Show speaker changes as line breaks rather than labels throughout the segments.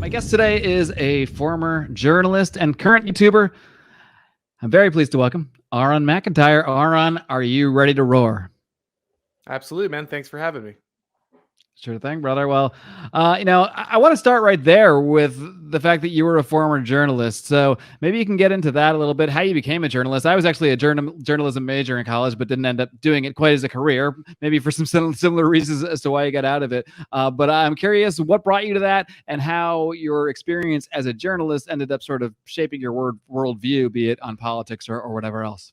My guest today is a former journalist and current YouTuber. I'm very pleased to welcome Auron MacIntyre. Auron, are you ready to roar?
Absolutely, man. Thanks for having me.
Sure thing, brother. Well, I want to start right there with the fact that you were a former journalist. So maybe you can get into that a little bit, how you became a journalist. I was actually a journalism major in college, but didn't end up doing it quite as a career, maybe for some similar reasons as to why you got out of it. But I'm curious what brought you to that and how your experience as a journalist ended up sort of shaping your worldview, be it on politics or whatever else.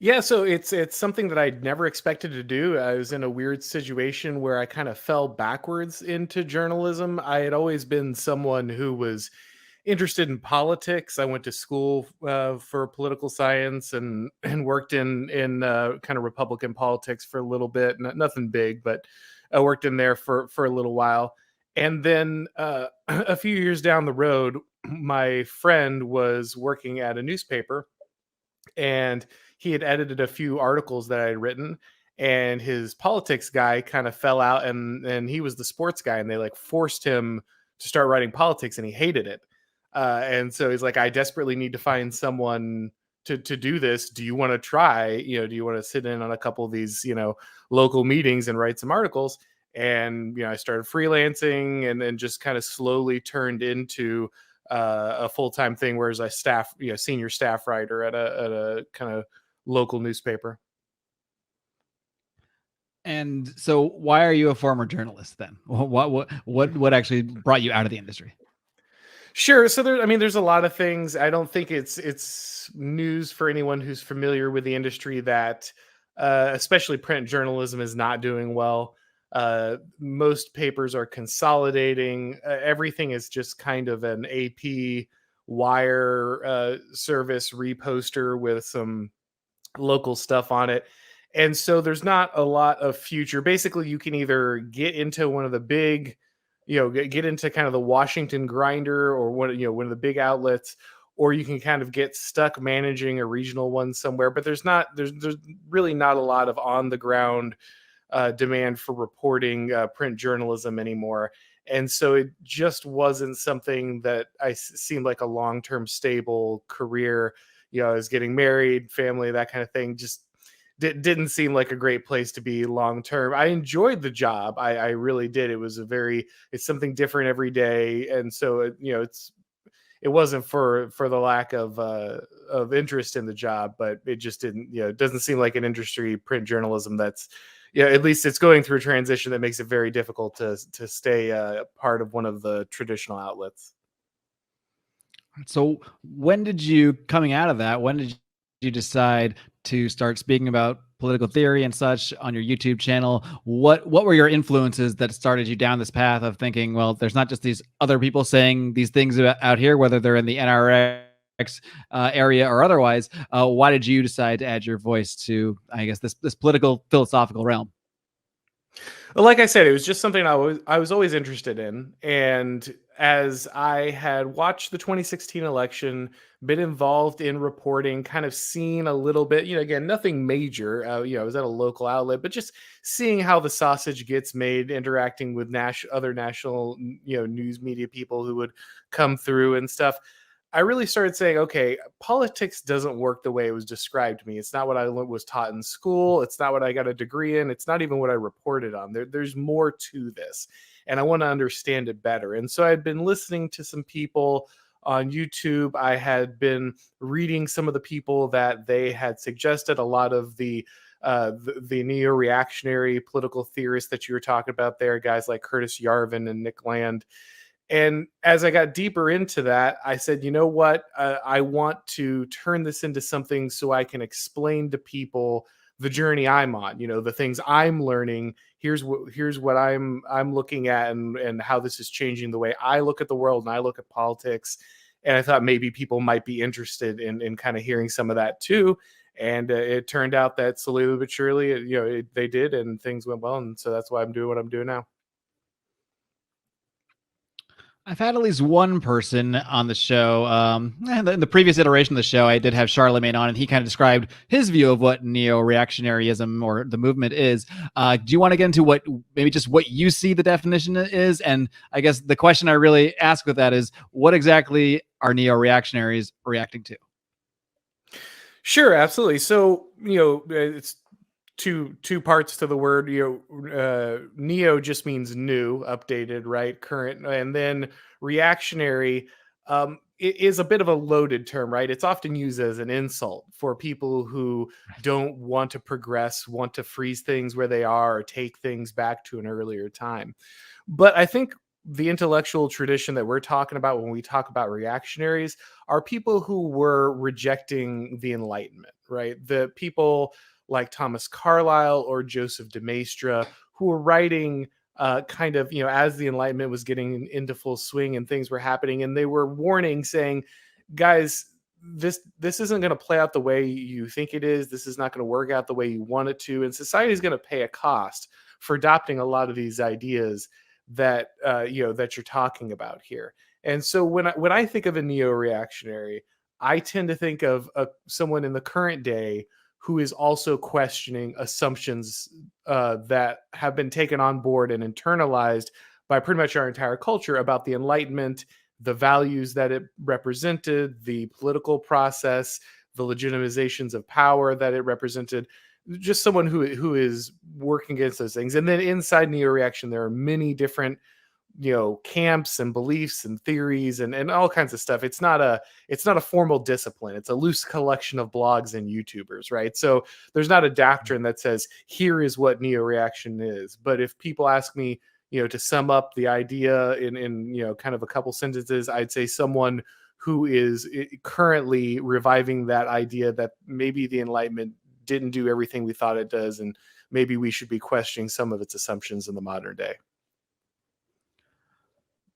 Yeah, so it's something that I'd never expected to do. I was in a weird situation where I kind of fell backwards into journalism. I had always been someone who was interested in politics. I went to school for political science and and worked in kind of Republican politics for a little bit. Nothing big, but I worked in there for a little while. And then a few years down the road, my friend was working at a newspaper and he had edited a few articles that I had written, and his politics guy kind of fell out, and he was the sports guy, and they like forced him to start writing politics, and he hated it. And so he's like, I desperately need to find someone to do this. Do you want to try? Do you want to sit in on a couple of these local meetings and write some articles? And I started freelancing, and then just kind of slowly turned into a full-time thing, whereas I senior staff writer at a kind of local newspaper.
And so why are you a former journalist then? What actually brought you out of the industry?
Sure. So there's a lot of things. I don't think it's news for anyone who's familiar with the industry that, especially print journalism, is not doing well. Most papers are consolidating. Everything is just kind of an AP wire service reposter with some local stuff on it. And so there's not a lot of future. Basically, you can either get into one of the big, get into kind of the Washington grinder or one of the big outlets, or you can kind of get stuck managing a regional one somewhere. But there's really not a lot of on the ground demand for reporting print journalism anymore. And so it just wasn't something that seemed like a long-term stable career. I was getting married, family, that kind of thing. Just didn't seem like a great place to be long term. I enjoyed the job. I really did. It's something different every day. And so it wasn't for the lack of interest in the job, but it just didn't, it doesn't seem like an industry, print journalism, that's, at least it's going through a transition that makes it very difficult to stay part of one of the traditional outlets.
So when did you, coming out of that, when did you decide to start speaking about political theory and such on your YouTube channel? What were your influences that started you down this path of thinking, well, there's not just these other people saying these things out here, whether they're in the NRX area or otherwise? Why did you decide to add your voice to, I guess, this political philosophical realm?
Well, like I said, it was just something I was always interested in. And as I had watched the 2016 election, been involved in reporting, kind of seen a little bit, again, nothing major. I was at a local outlet, but just seeing how the sausage gets made, interacting with other national, news media people who would come through and stuff. I really started saying, okay, politics doesn't work the way it was described to me. It's not what I was taught in school. It's not what I got a degree in. It's not even what I reported on. There's more to this, and I want to understand it better. And so I'd been listening to some people on YouTube. I had been reading some of the people that they had suggested, a lot of the neo-reactionary political theorists that you were talking about there, guys like Curtis Yarvin and Nick Land. And as I got deeper into that, I said, you know what? I want to turn this into something so I can explain to people the journey I'm on, the things I'm learning. Here's what I'm looking at, and how this is changing the way I look at the world and I look at politics. And I thought maybe people might be interested in kind of hearing some of that too. And it turned out that slowly but surely, they did, and things went well. And so that's why I'm doing what I'm doing now.
I've had at least one person on the show. In the previous iteration of the show, I did have Charlemagne on, and he kind of described his view of what neo-reactionaryism or the movement is. Do you want to get into maybe just what you see the definition is? And I guess the question I really ask with that is, what exactly are neo-reactionaries reacting to?
Sure, absolutely. So, it's two parts to the word. Neo just means new, updated, right, current, and then reactionary is a bit of a loaded term, right? It's often used as an insult for people who don't want to progress, want to freeze things where they are, or take things back to an earlier time. But I think the intellectual tradition that we're talking about when we talk about reactionaries are people who were rejecting the Enlightenment, right? The people like Thomas Carlyle or Joseph de Maistre, who were writing kind of, as the Enlightenment was getting into full swing and things were happening, and they were warning, saying, guys, this isn't going to play out the way you think it is. This is not going to work out the way you want it to, and society is going to pay a cost for adopting a lot of these ideas that that you're talking about here. And so when I think of a neo-reactionary, I tend to think of someone in the current day who is also questioning assumptions that have been taken on board and internalized by pretty much our entire culture about the Enlightenment, the values that it represented, the political process, the legitimizations of power that it represented. Just someone who is working against those things. And then inside neo-reaction, there are many different camps and beliefs and theories and all kinds of stuff. It's not a formal discipline. It's a loose collection of blogs and YouTubers, right? So there's not a doctrine that says here is what neo-reaction is. But if people ask me, to sum up the idea in kind of a couple sentences, I'd say someone who is currently reviving that idea that maybe the Enlightenment didn't do everything we thought it does, and maybe we should be questioning some of its assumptions in the modern day.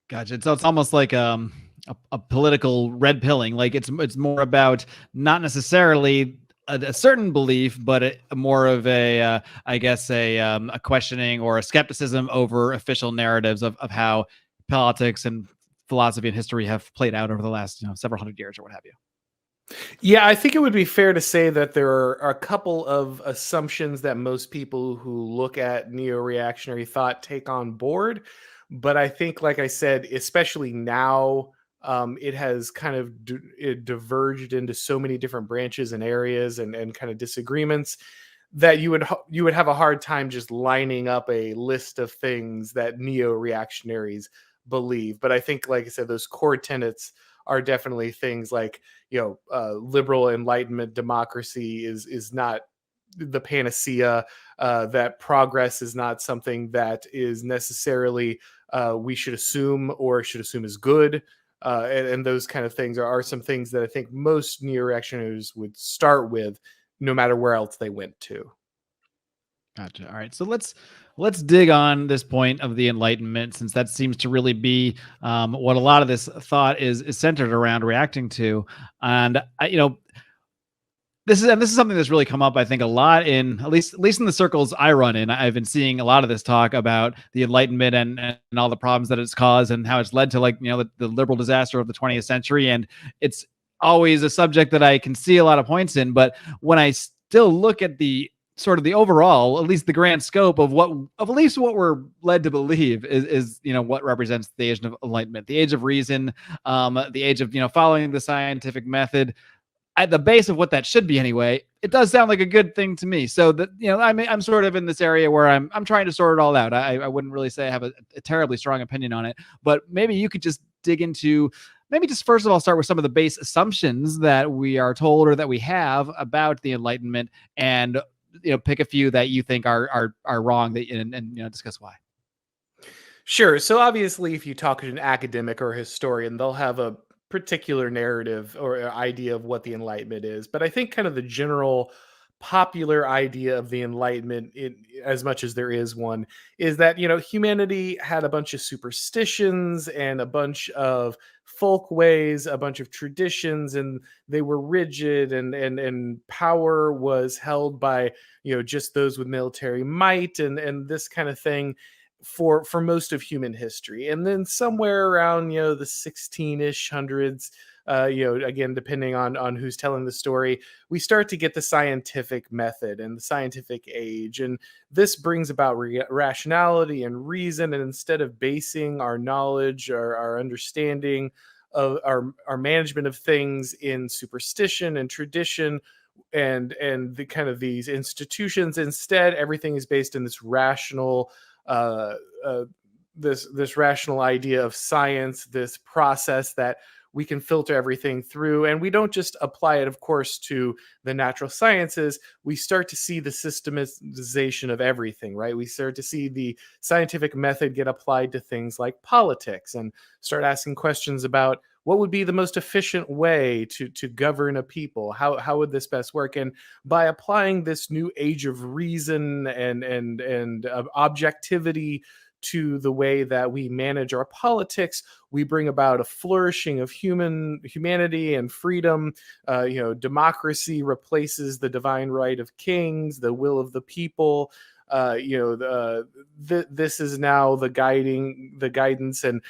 Gotcha. So it's almost like a political red pilling. Like it's more about not necessarily a certain belief, but more of I guess a questioning or a skepticism over official narratives of how politics and philosophy and history have played out over the last several hundred years or what have you.
Yeah, I think it would be fair to say that there are a couple of assumptions that most people who look at neo-reactionary thought take on board. But I think, like I said, especially now, it has kind of it diverged into so many different branches and areas and kind of disagreements that you would have a hard time just lining up a list of things that neo-reactionaries believe. But I think, like I said, those core tenets are definitely things like liberal enlightenment democracy is not the panacea, that progress is not something that is necessarily we should assume is good, and those kind of things are some things that I think most neo-reactionaries would start with, no matter where else they went to.
Gotcha. All right. So let's dig on this point of the Enlightenment, since that seems to really be what a lot of this thought is centered around reacting to. And this is something that's really come up, I think, a lot in at least in the circles I run in. I've been seeing a lot of this talk about the Enlightenment and all the problems that it's caused and how it's led to the liberal disaster of the 20th century. And it's always a subject that I can see a lot of points in, but when I still look at the sort of the overall, at least the grand scope of at least what we're led to believe is what represents the age of enlightenment, the age of reason, the age of following the scientific method. At the base of what that should be anyway, it does sound like a good thing to me. So that I'm sort of in this area where I'm trying to sort it all out. I wouldn't really say I have a terribly strong opinion on it, but maybe you could just dig into, maybe just first of all start with some of the base assumptions that we are told or that we have about the Enlightenment, and pick a few that you think are wrong, and discuss why.
Sure. So obviously, if you talk to an academic or a historian, they'll have a particular narrative or idea of what the Enlightenment is. But I think kind of the general popular idea of the Enlightenment, as much as there is one, is that humanity had a bunch of superstitions and a bunch of folk ways, a bunch of traditions, and they were rigid, and power was held by just those with military might, and this kind of thing for most of human history. And then somewhere around the 16ish hundreds, again, depending on who's telling the story, we start to get the scientific method and the scientific age. And this brings about rationality and reason. And instead of basing our knowledge, our understanding of our management of things in superstition and tradition, and the kind of these institutions, instead everything is based in this rational uh, uh, this rational idea of science, this process that we can filter everything through. And we don't just apply it, of course, to the natural sciences. We start to see the systematization of everything, right? We start to see the scientific method get applied to things like politics, and start asking questions about what would be the most efficient way to govern a people. How would this best work? And by applying this new age of reason and objectivity to the way that we manage our politics, we bring about a flourishing of humanity and freedom. Democracy replaces the divine right of kings, the will of the people. This is now the guidance, and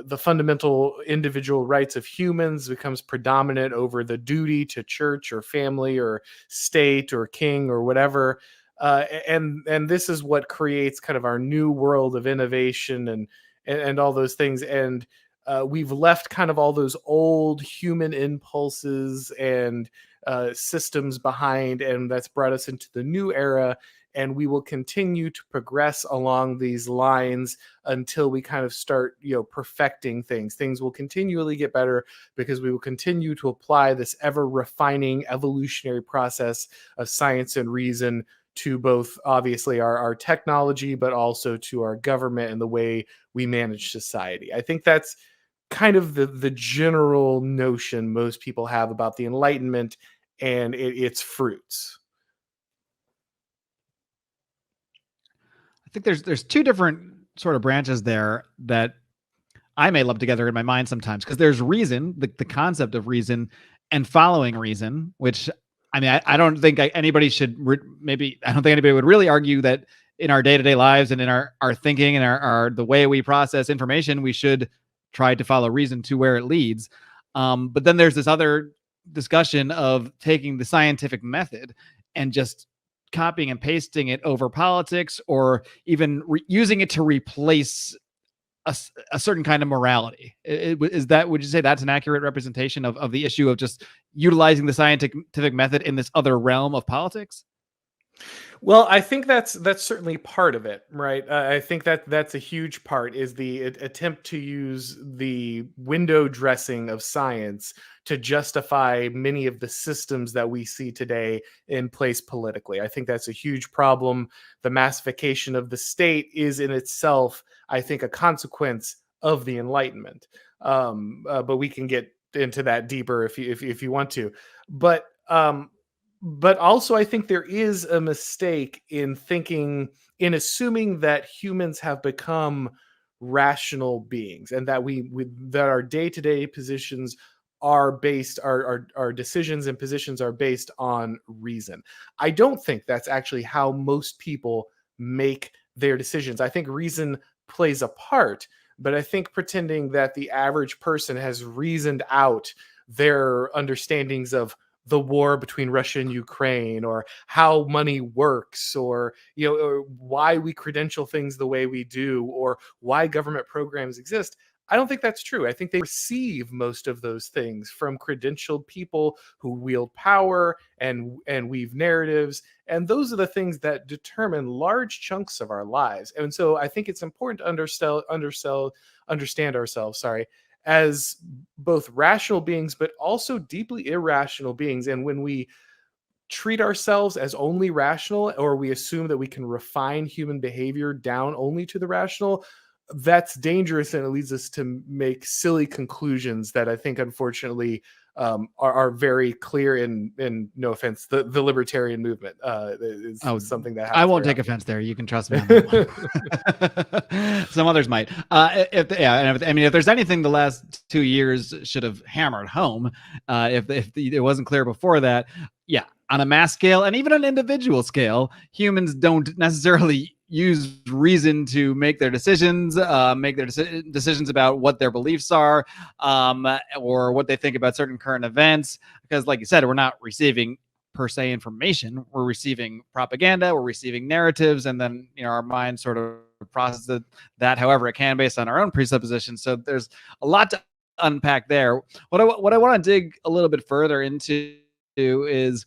the fundamental individual rights of humans becomes predominant over the duty to church or family or state or king or whatever. And this is what creates kind of our new world of innovation and all those things. And we've left kind of all those old human impulses and systems behind, and that's brought us into the new era. And we will continue to progress along these lines until we kind of start perfecting things. Things will continually get better because we will continue to apply this ever refining evolutionary process of science and reason to both, obviously, our technology, but also to our government and the way we manage society. I think that's kind of the general notion most people have about the Enlightenment and its fruits.
I think there's two different sort of branches there that I may lump together in my mind sometimes, because there's reason, the concept of reason, and following reason, which I mean, I don't think anybody should maybe I don't think anybody would really argue that in our day-to-day lives and in our thinking and our the way we process information, we should try to follow reason to where it leads. But then there's this other discussion of taking the scientific method and just copying and pasting it over politics, or even using it to replace a certain kind of morality. Is that, would you say that's an accurate representation of the issue of just utilizing the scientific method in this other realm of politics?
Well, I think that's certainly part of it, right? I think that's a huge part, is the attempt to use the window dressing of science to justify many of the systems that we see today in place politically. I think that's a huge problem. The massification of the state is in itself, I think, a consequence of the Enlightenment. But we can get into that deeper if you want to. But but also, I think there is a mistake in assuming that humans have become rational beings, and that that our day-to-day positions are based our decisions and positions are based on reason. I don't think that's actually how most people make their decisions. I think reason plays a part, but I think pretending that the average person has reasoned out their understandings of the war between Russia and Ukraine, or how money works, or or why we credential things the way we do, or why government programs exist. I don't think that's true. I think they receive most of those things from credentialed people who wield power and weave narratives, and those are the things that determine large chunks of our lives. And so I think it's important to understand ourselves, sorry, as both rational beings, but also deeply irrational beings. And when we treat ourselves as only rational, or we assume that we can refine human behavior down only to the rational, that's dangerous, and it leads us to make silly conclusions that I think, unfortunately, are very clear in no offense, the libertarian movement is something that happens.
I won't take offense there. You can trust me on that one. Some others might. If there's anything the last 2 years should have hammered home, if it wasn't clear before that, yeah, on a mass scale and even on an individual scale, humans don't necessarily use reason to make their decisions, decisions about what their beliefs are, or what they think about certain current events. Because, like you said, we're not receiving per se information. We're receiving propaganda. We're receiving narratives, and then our mind sort of processes that however it can based on our own presuppositions. So there's a lot to unpack there. What I want to dig a little bit further into is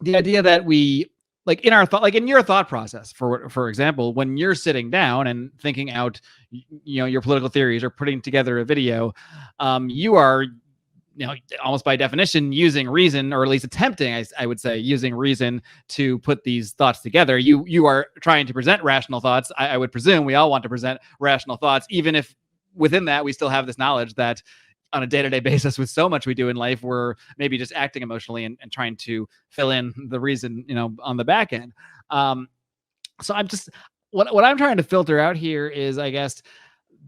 the idea that we, like in our thought, like in your thought process, for example, when you're sitting down and thinking out, your political theories or putting together a video, you are, almost by definition, using reason, or at least attempting, I would say, using reason to put these thoughts together. You are trying to present rational thoughts. I would presume we all want to present rational thoughts, even if within that we still have this knowledge that on a day-to-day basis, with so much we do in life, we're maybe just acting emotionally and trying to fill in the reason, on the back end. So I'm just, what I'm trying to filter out here is, I guess,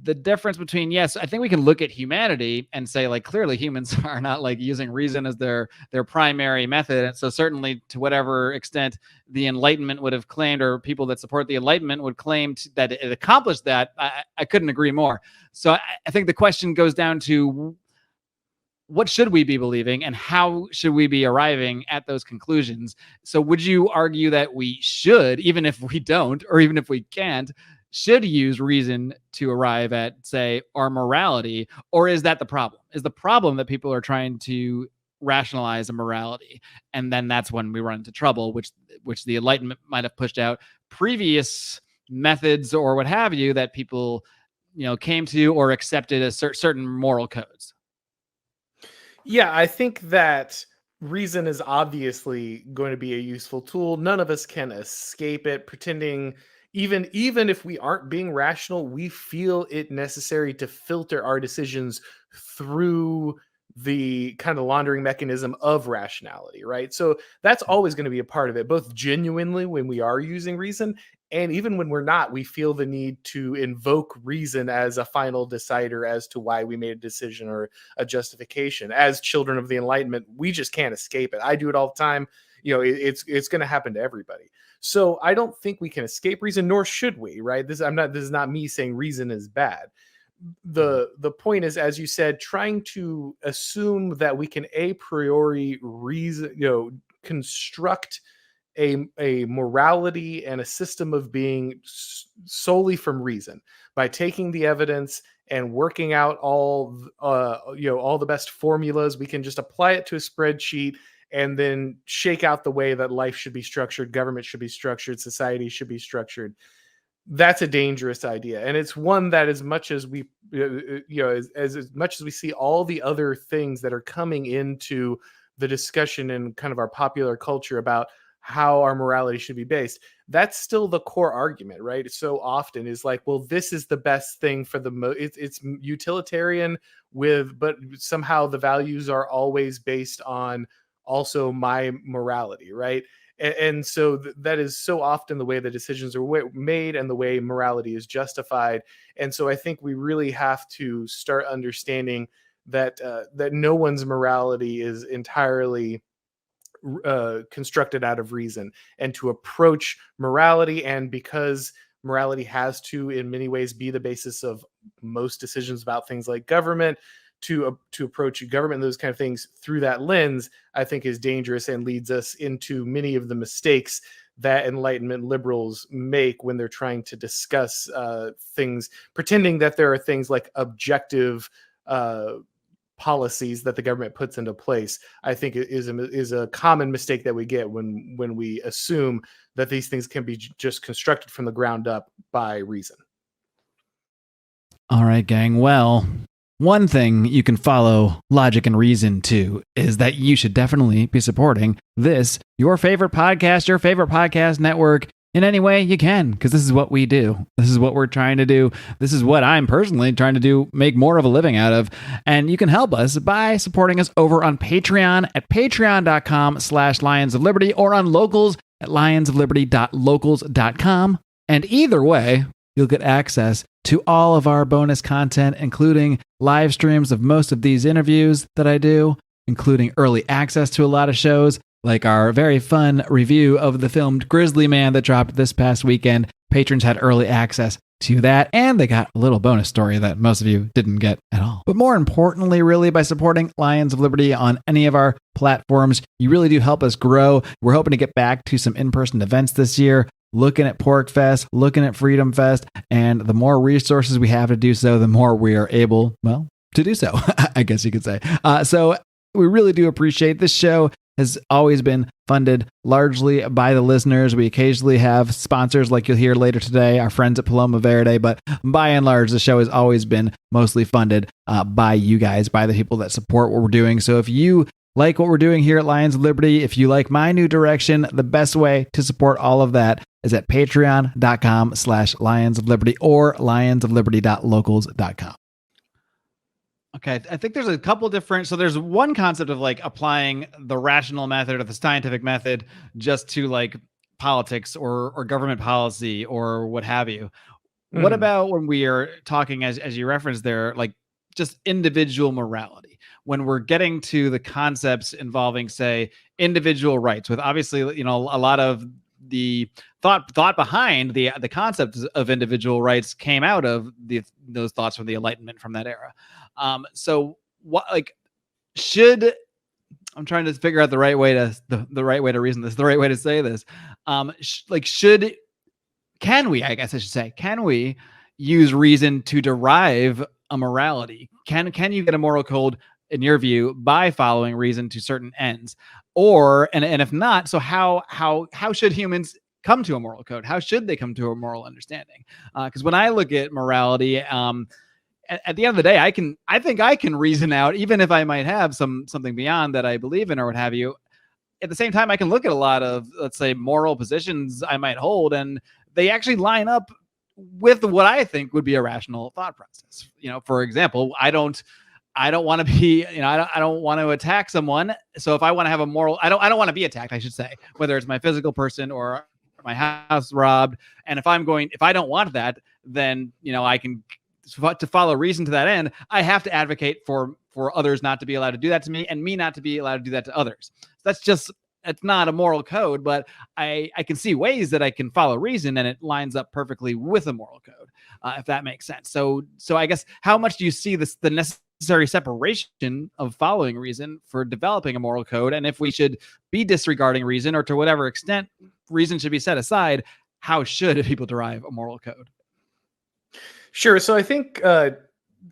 the difference between, yes, I think we can look at humanity and say, like, clearly humans are not like using reason as their primary method. And so certainly, to whatever extent the Enlightenment would have claimed, or people that support the Enlightenment would claim that it accomplished that, I couldn't agree more. So I think the question goes down to, what should we be believing and how should we be arriving at those conclusions? So would you argue that we should, even if we don't, or even if we can't, should use reason to arrive at, say, our morality? Or is that the problem? Is the problem that people are trying to rationalize a morality? And then that's when we run into trouble, which the Enlightenment might have pushed out previous methods or what have you that people, came to or accepted as certain moral codes.
Yeah, I think that reason is obviously going to be a useful tool. None of us can escape it. Pretending, even if we aren't being rational, we feel it necessary to filter our decisions through the kind of laundering mechanism of rationality, right? So that's always going to be a part of it, both genuinely when we are using reason, and even when we're not, we feel the need to invoke reason as a final decider as to why we made a decision or a justification. As children of the Enlightenment, we just can't escape it. I do it all the time. It's going to happen to everybody. So I don't think we can escape reason, nor should we, right? This is not me saying reason is bad. The point is, as you said, trying to assume that we can a priori reason, construct a morality and a system of being solely from reason by taking the evidence and working out all the best formulas. We can just apply it to a spreadsheet and then shake out the way that life should be structured, government should be structured, society should be structured. That's a dangerous idea, and it's one that, as much as we as much as we see all the other things that are coming into the discussion in kind of our popular culture about how our morality should be based, that's still the core argument, right? So often is like, well, this is the best thing for it's utilitarian but somehow the values are always based on also my morality, right? And so that is so often the way the decisions are made and the way morality is justified. And so I think we really have to start understanding that no one's morality is entirely constructed out of reason, and to approach morality, and because morality has to in many ways be the basis of most decisions about things like government, to approach government and those kind of things through that lens, I think is dangerous and leads us into many of the mistakes that Enlightenment liberals make when they're trying to discuss things, pretending that there are things like objective policies that the government puts into place. I think it is a common mistake that we get when we assume that these things can be just constructed from the ground up by reason.
All right, gang. Well, one thing you can follow logic and reason to is that you should definitely be supporting this, your favorite podcast network, in any way you can, because this is what we do. This is what we're trying to do. This is what I'm personally trying to do, make more of a living out of. And you can help us by supporting us over on Patreon at patreon.com/Lions of Liberty or on Locals at lionsofliberty.locals.com. And either way, you'll get access to all of our bonus content, including live streams of most of these interviews that I do, including early access to a lot of shows, like our very fun review of the film Grizzly Man that dropped this past weekend. Patrons had early access to that, and they got a little bonus story that most of you didn't get at all. But more importantly, really, by supporting Lions of Liberty on any of our platforms, you really do help us grow. We're hoping to get back to some in-person events this year, looking at Pork Fest, looking at Freedom Fest, and the more resources we have to do so, the more we are able, well, to do so, I guess you could say. So we really do appreciate this show. Has always been funded largely by the listeners. We occasionally have sponsors like you'll hear later today, our friends at Paloma Verde, but by and large, the show has always been mostly funded by you guys, by the people that support what we're doing. So if you like what we're doing here at Lions of Liberty, if you like my new direction, the best way to support all of that is at patreon.com/Lions of Liberty or lionsofliberty.locals.com. Okay, I think there's a couple different. So there's one concept of like applying the rational method or the scientific method just to like politics or government policy or what have you. What about when we are talking, as you referenced there, like just individual morality? When we're getting to the concepts involving, say, individual rights, with obviously, you know, a lot of the thought behind the concept of individual rights came out of those thoughts from the Enlightenment, from that era. So what, like, should, I'm trying to figure out the right way to the right way to reason this, the right way to say this. Can we, I guess I should say, can we use reason to derive a morality? Can you get a moral code, in your view, by following reason to certain ends? Or, and if not, so how should humans come to a moral code? How should they come to a moral understanding? Because when I look at morality, at the end of the day, I think I can reason out, even if I might have something beyond that I believe in or what have you. At the same time, I can look at a lot of, let's say, moral positions I might hold, and they actually line up with what I think would be a rational thought process. You know, for example, I don't want to be, you know, I don't want to attack someone. So if I want to have a moral, I don't want to be attacked, I should say, whether it's my physical person or my house robbed. And if I don't want that, then, you know, I can, to follow reason to that end, I have to advocate for others not to be allowed to do that to me, and me not to be allowed to do that to others. So it's not a moral code, but I can see ways that I can follow reason, and it lines up perfectly with a moral code, if that makes sense. So I guess, how much do you see the necessary separation of following reason for developing a moral code? And if we should be disregarding reason, or to whatever extent reason should be set aside, how should people derive a moral code?
Sure. So I think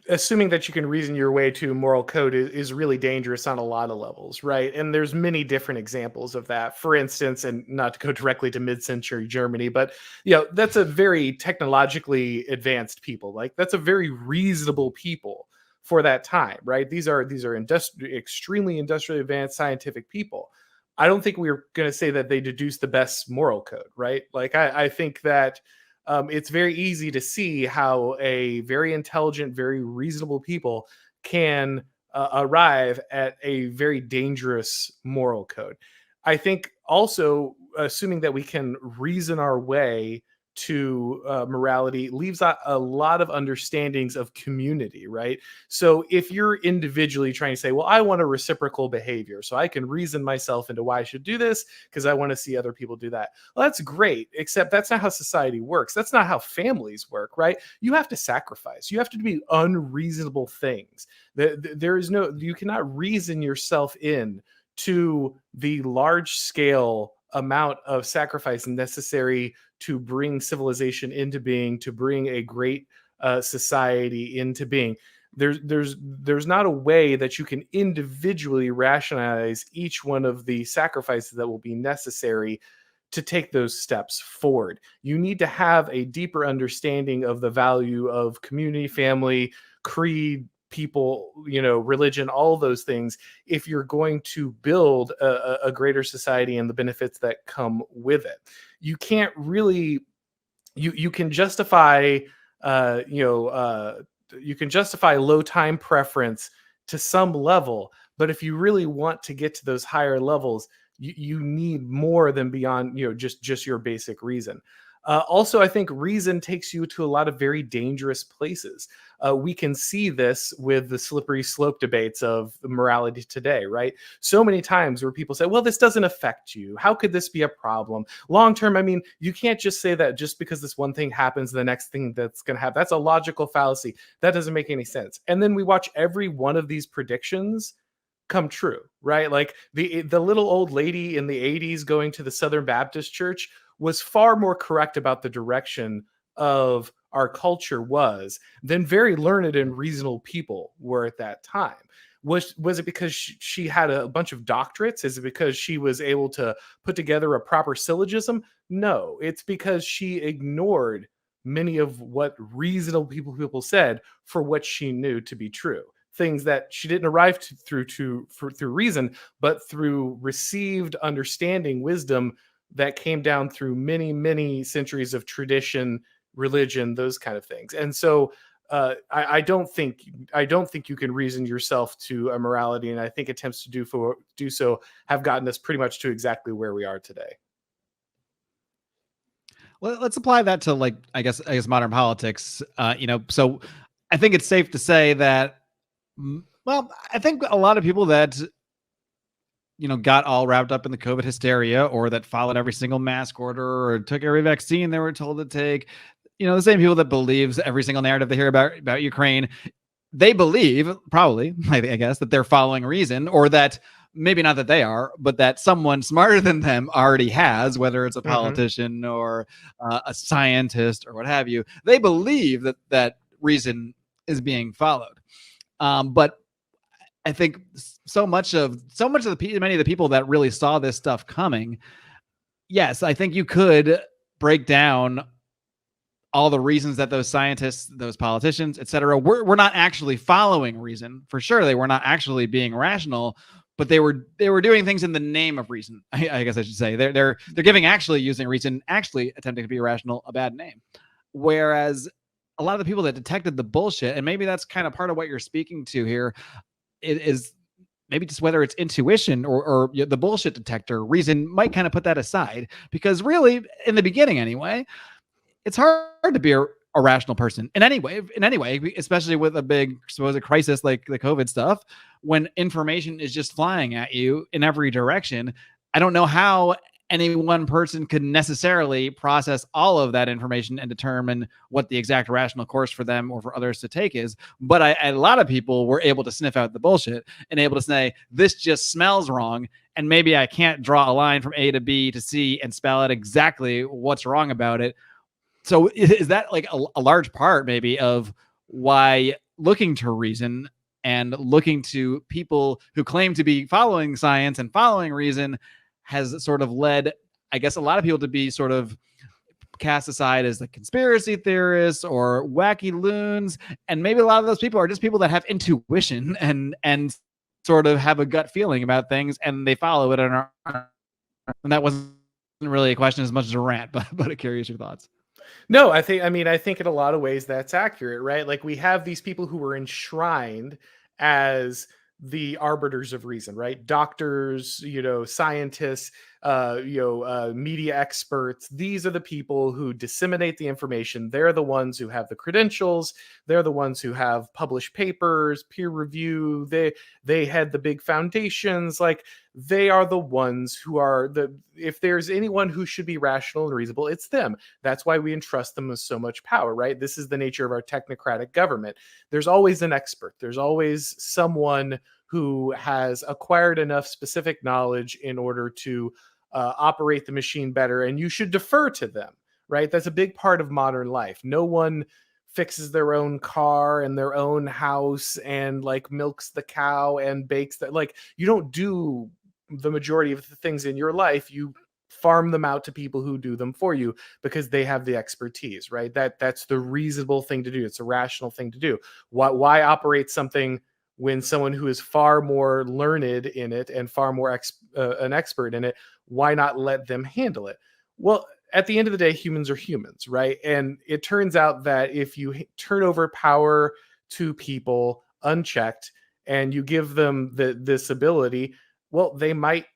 assuming that you can reason your way to moral code is really dangerous on a lot of levels, right? And there's many different examples of that. For instance, and not to go directly to mid-century Germany, but you know, that's a very technologically advanced people. Like, that's a very reasonable people for that time, right? These are extremely industrially advanced scientific people. I don't think we're going to say that they deduce the best moral code, right? Like, I think that it's very easy to see how a very intelligent, very reasonable people can arrive at a very dangerous moral code. I think also, assuming that we can reason our way to morality leaves out a lot of understandings of community, right? So if you're individually trying to say, well, I want a reciprocal behavior, so I can reason myself into why I should do this because I want to see other people do that. Well, that's great, except that's not how society works. That's not how families work, right? You have to sacrifice. You have to do unreasonable things. You cannot reason yourself in to the large scale amount of sacrifice necessary to bring civilization into being, to bring a great society into being. There's not a way that you can individually rationalize each one of the sacrifices that will be necessary to take those steps forward. You need to have a deeper understanding of the value of community, family, creed, people, religion, all those things, if you're going to build a greater society and the benefits that come with it. You can't really, you can justify, you can justify low time preference to some level, but if you really want to get to those higher levels, you need more than beyond, just your basic reason. Also, I think reason takes you to a lot of very dangerous places. We can see this with the slippery slope debates of morality today, right? So many times where people say, well, this doesn't affect you. How could this be a problem? Long term, I mean, you can't just say that just because this one thing happens, the next thing that's going to happen. That's a logical fallacy. That doesn't make any sense. And then we watch every one of these predictions come true, right? Like the little old lady in the 80s going to the Southern Baptist Church was far more correct about the direction of our culture was than very learned and reasonable people were at that time. Was it because she had a bunch of doctorates? Is it because she was able to put together a proper syllogism? No, it's because she ignored many of what reasonable people said for what she knew to be true. Things that she didn't arrive through reason, but through received understanding, wisdom that came down through many centuries of tradition, religion, those kind of things. And so I don't think you can reason yourself to a morality, and I think attempts to do so have gotten us pretty much to exactly where we are today.
Well, let's apply that to, like, I guess modern politics. So I think it's safe to say that, well, I think a lot of people that got all wrapped up in the COVID hysteria, or that followed every single mask order, or took every vaccine they were told to take, the same people that believes every single narrative they hear about Ukraine, they believe, probably, I guess, that they're following reason, or that maybe not that they are, but that someone smarter than them already has, whether it's a politician or a scientist or what have you. They believe that reason is being followed. But I think many of the people that really saw this stuff coming, yes, I think you could break down all the reasons that those scientists, those politicians, etc., were not actually following reason. For sure, they were not actually being rational, but they were doing things in the name of reason. I guess I should say they're giving actually using reason, actually attempting to be rational, a bad name. Whereas a lot of the people that detected the bullshit, and maybe that's kind of part of what you're speaking to here, it is maybe just whether it's intuition or the bullshit detector, reason might kind of put that aside, because really, in the beginning anyway, it's hard to be a rational person in any way, especially with a big supposed crisis like the COVID stuff, when information is just flying at you in every direction. I don't know how any one person could necessarily process all of that information and determine what the exact rational course for them or for others to take is. But a lot of people were able to sniff out the bullshit and able to say, this just smells wrong, and maybe I can't draw a line from A to B to C and spell out exactly what's wrong about it. So is that like a large part maybe of why looking to reason and looking to people who claim to be following science and following reason has sort of led, I guess, a lot of people to be sort of cast aside as like conspiracy theorists or wacky loons. And maybe a lot of those people are just people that have intuition and sort of have a gut feeling about things, and they follow it. And that wasn't really a question as much as a rant, but I'm curious your thoughts.
No, I think in a lot of ways that's accurate, right? Like we have these people who were enshrined as the arbiters of reason, right? Doctors, scientists, media experts. These are the people who disseminate the information. They're the ones who have the credentials. They're the ones who have published papers, peer review. They had the big foundations. Like they are the ones who are if there's anyone who should be rational and reasonable, it's them. That's why we entrust them with so much power, right? This is the nature of our technocratic government. There's always an expert. There's always someone who has acquired enough specific knowledge in order to operate the machine better, and you should defer to them, right? That's a big part of modern life. No one fixes their own car and their own house and like milks the cow and bakes that. Like you don't do the majority of the things in your life. You farm them out to people who do them for you because they have the expertise, right? That's the reasonable thing to do. It's a rational thing to do. Why operate something when someone who is far more learned in it and far more an expert in it, why not let them handle it? Well, at the end of the day, humans are humans, right? And it turns out that if you turn over power to people unchecked and you give them this ability, well, they might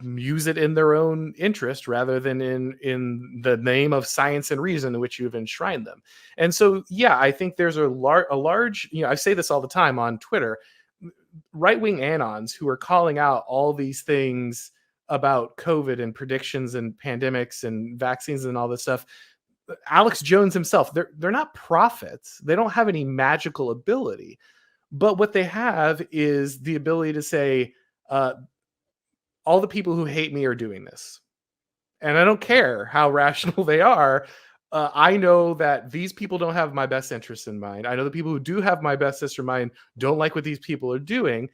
use it in their own interest rather than in the name of science and reason in which you've enshrined them. And so, yeah, I think there's a large, I say this all the time on Twitter, right-wing anons who are calling out all these things about COVID and predictions and pandemics and vaccines and all this stuff. Alex Jones himself, they're not prophets. They don't have any magical ability, but what they have is the ability to say, all the people who hate me are doing this. And I don't care how rational they are. I know that these people don't have my best interests in mind. I know the people who do have my best interest in mind don't like what these people are doing.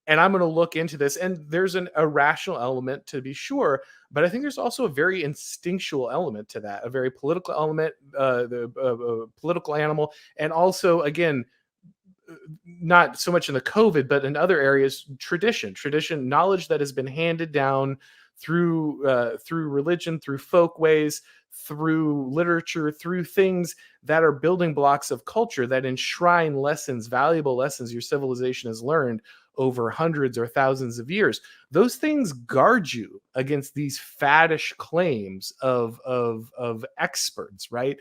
And I'm going to look into this. And there's a rational element, to be sure. But I think there's also a very instinctual element to that, a very political element, the political animal. And also, again, not so much in the COVID, but in other areas, tradition, knowledge that has been handed down through religion, through folkways, through literature, through things that are building blocks of culture that enshrine lessons, valuable lessons your civilization has learned over hundreds or thousands of years. Those things guard you against these faddish claims of experts, right?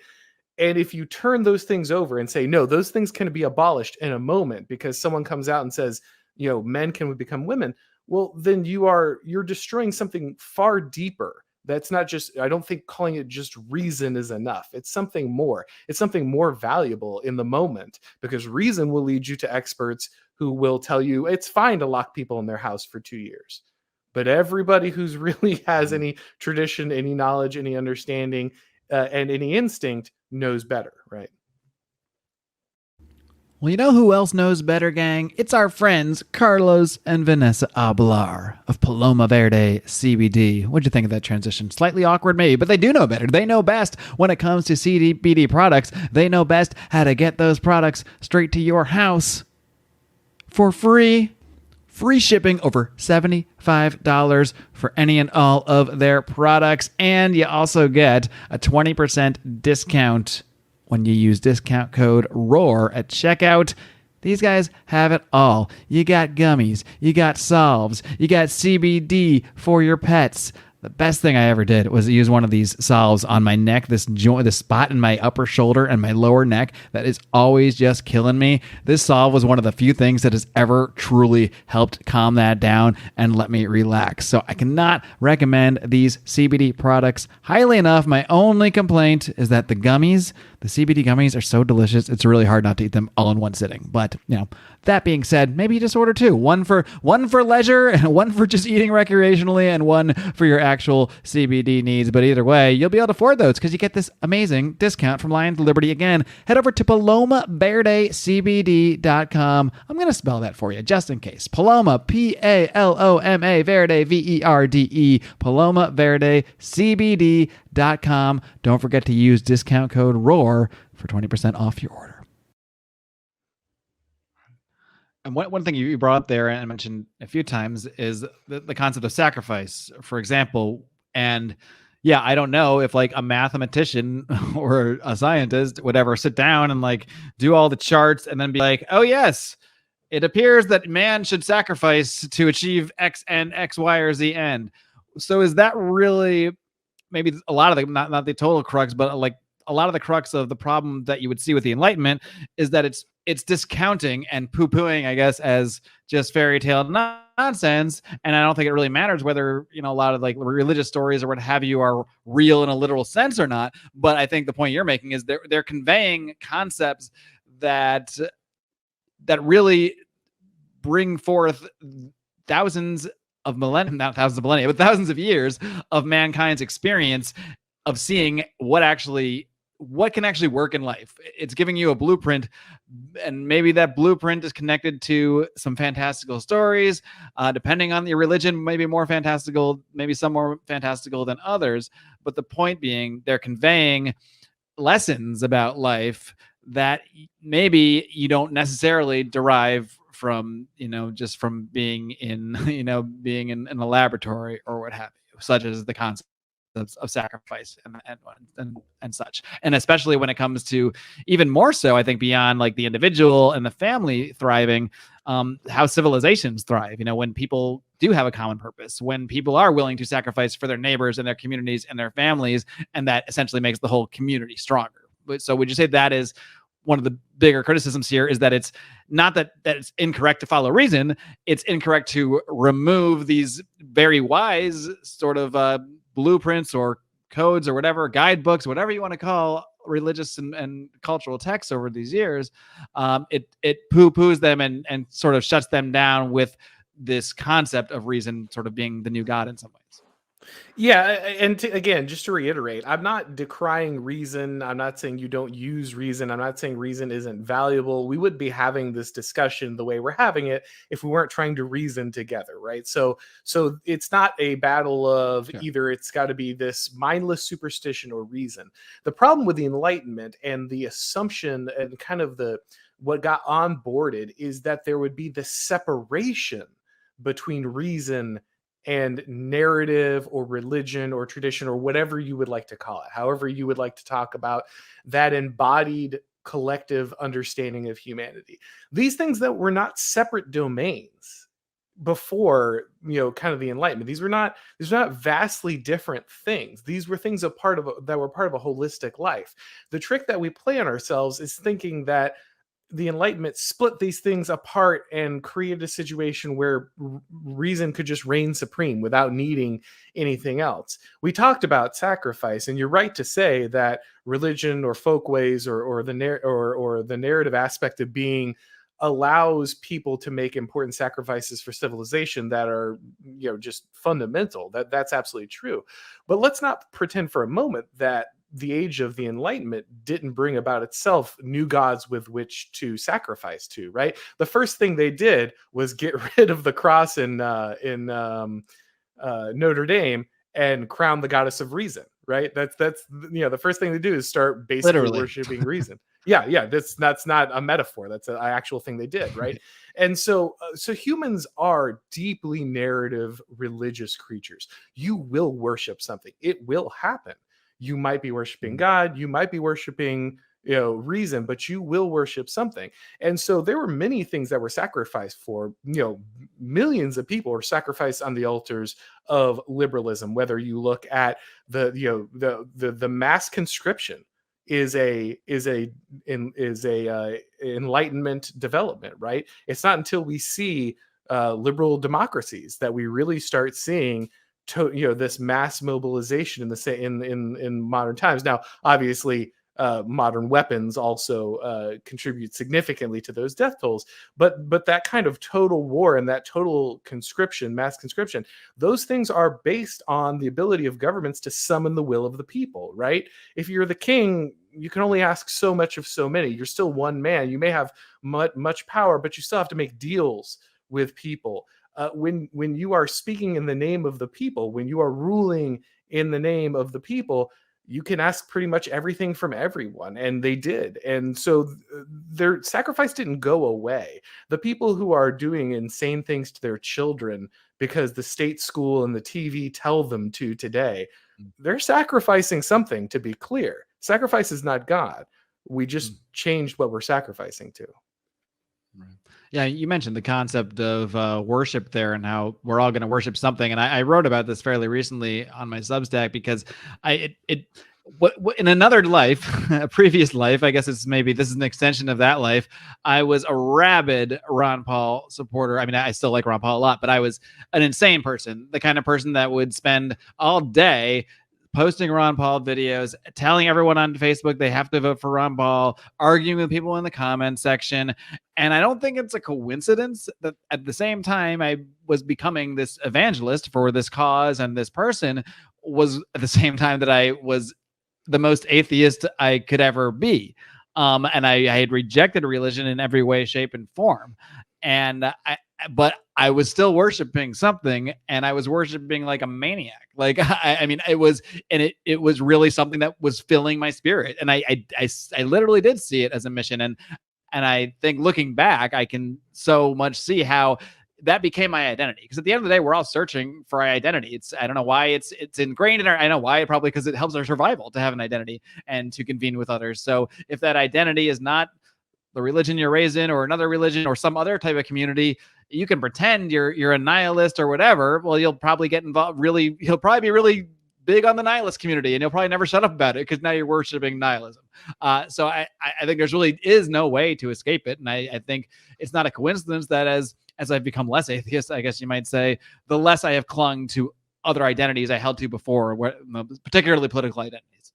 And if you turn those things over and say, no, those things can be abolished in a moment because someone comes out and says, men can become women, well, then you're destroying something far deeper. That's not just, I don't think calling it just reason is enough. It's something more. It's something more valuable in the moment, because reason will lead you to experts who will tell you it's fine to lock people in their house for 2 years. But everybody who's really has any tradition, any knowledge, any understanding, and any instinct knows better, right?
Well, you know who else knows better, gang? It's our friends Carlos and Vanessa Ablar of Paloma Verde CBD. What'd you think of that transition? Slightly awkward, maybe, but they do know better. They know best when it comes to CBD products. They know best how to get those products straight to your house for free. Free shipping over $75 for any and all of their products. And you also get a 20% discount when you use discount code ROAR at checkout. These guys have it all. You got gummies, you got salves, you got CBD for your pets. The best thing I ever did was use one of these salves on my neck, this spot in my upper shoulder and my lower neck that is always just killing me. This salve was one of the few things that has ever truly helped calm that down and let me relax. So I cannot recommend these CBD products highly enough. My only complaint is that the CBD gummies are so delicious, it's really hard not to eat them all in one sitting. But, that being said, maybe you just order two. One for leisure, and one for just eating recreationally, and one for your actual CBD needs. But either way, you'll be able to afford those because you get this amazing discount from Lions Liberty. Again, head over to PalomaVerdeCBD.com. I'm going to spell that for you just in case. Paloma, Paloma, Verde, Verde, PalomaVerdeCBD.com. Don't forget to use discount code ROAR for 20% off your order. And one thing you brought up there and mentioned a few times is the concept of sacrifice, for example. And yeah, I don't know if like a mathematician or a scientist would ever sit down and like do all the charts and then be like, oh yes, it appears that man should sacrifice to achieve X and X, Y, or Z end. So is that really maybe a lot of the, not the total crux, but like a lot of the crux of the problem that you would see with the Enlightenment is that it's discounting and poo-pooing, I guess, as just fairy tale nonsense. And I don't think it really matters whether, a lot of like religious stories or what have you are real in a literal sense or not. But I think the point you're making is they're conveying concepts that really bring forth thousands of millennia, not thousands of millennia, but thousands of years of mankind's experience of seeing what actually what can actually work in life. It's giving you a blueprint, and maybe that blueprint is connected to some fantastical stories, depending on your religion, maybe more fantastical, maybe some more fantastical than others. But the point being, they're conveying lessons about life that maybe you don't necessarily derive from, just from being in, being in a laboratory or what have you, such as the concept of sacrifice and such. And especially when it comes to, even more so, I think, beyond like the individual and the family thriving, how civilizations thrive, when people do have a common purpose, when people are willing to sacrifice for their neighbors and their communities and their families, and that essentially makes the whole community stronger. So would you say that is one of the bigger criticisms here, is that it's not that it's incorrect to follow reason, it's incorrect to remove these very wise sort of blueprints or codes or whatever, guidebooks, whatever you want to call religious and cultural texts over these years. It poo-poos them and sort of shuts them down with this concept of reason sort of being the new God in some ways.
Yeah, and again, just to reiterate, I'm not decrying reason. I'm not saying you don't use reason. I'm not saying reason isn't valuable. We would be having this discussion the way we're having it if we weren't trying to reason together, right? So it's not a battle of either it's got to be this mindless superstition or reason. The problem with the Enlightenment and the assumption and kind of what got onboarded is that there would be this separation between reason and narrative or religion or tradition or whatever you would like to call it, however you would like to talk about that embodied collective understanding of humanity. These things that were not separate domains before, kind of the Enlightenment. These were not vastly different things. These were things that were part of a holistic life. The trick that we play on ourselves is thinking that the Enlightenment split these things apart and created a situation where reason could just reign supreme without needing anything else. We talked about sacrifice, and you're right to say that religion or folkways or the narrative aspect of being allows people to make important sacrifices for civilization that are, just fundamental. That's absolutely true. But let's not pretend for a moment that the age of the Enlightenment didn't bring about itself new gods with which to sacrifice to, right? The first thing they did was get rid of the cross in Notre Dame and crown the goddess of reason, right? That's the first thing they do is start basically
Literally
worshiping reason. Yeah, that's not a metaphor. That's an actual thing they did, right? And so humans are deeply narrative religious creatures. You will worship something. It will happen. You might be worshiping God, you might be worshiping, reason, but you will worship something. And so there were many things that were sacrificed for, millions of people were sacrificed on the altars of liberalism. Whether you look at the mass conscription is a Enlightenment development, right? It's not until we see liberal democracies that we really start seeing this mass mobilization in modern times. Now, obviously, modern weapons also contribute significantly to those death tolls. But that kind of total war and that total conscription, mass conscription, those things are based on the ability of governments to summon the will of the people, right? If you're the king, you can only ask so much of so many. You're still one man. You may have much power, but you still have to make deals with people. When you are speaking in the name of the people, when you are ruling in the name of the people, you can ask pretty much everything from everyone, and they did. And so their sacrifice didn't go away. The people who are doing insane things to their children because the state school and the TV tell them to today, they're sacrificing something, to be clear. Sacrifice is not God. We just changed what we're sacrificing to.
Yeah, you mentioned the concept of worship there and how we're all going to worship something. And I wrote about this fairly recently on my Substack because in another life, a previous life, I guess this is an extension of that life. I was a rabid Ron Paul supporter. I mean, I still like Ron Paul a lot, but I was an insane person, the kind of person that would spend all day posting Ron Paul videos, telling everyone on Facebook they have to vote for Ron Paul, arguing with people in the comment section. And I don't think it's a coincidence that at the same time I was becoming this evangelist for this cause, and this person was at the same time that I was the most atheist I could ever be. And I had rejected religion in every way, shape, and form. But I was still worshiping something, and I was worshiping like a maniac. Like, I mean, it was really something that was filling my spirit. And I literally did see it as a mission. And I think looking back, I can so much see how that became my identity. Because at the end of the day, we're all searching for our identity. I don't know why it's ingrained in our. I know why, probably because it helps our survival to have an identity and to convene with others. So if that identity is not the religion you're raised in, or another religion, or some other type of community, you can pretend you're a nihilist or whatever. Well, you'll probably get involved. You'll probably be really big on the nihilist community, and you'll probably never shut up about it because now you're worshiping nihilism. So I think there's really is no way to escape it, and I think it's not a coincidence that as I've become less atheist, I guess you might say, the less I have clung to other identities I held to before, particularly political identities.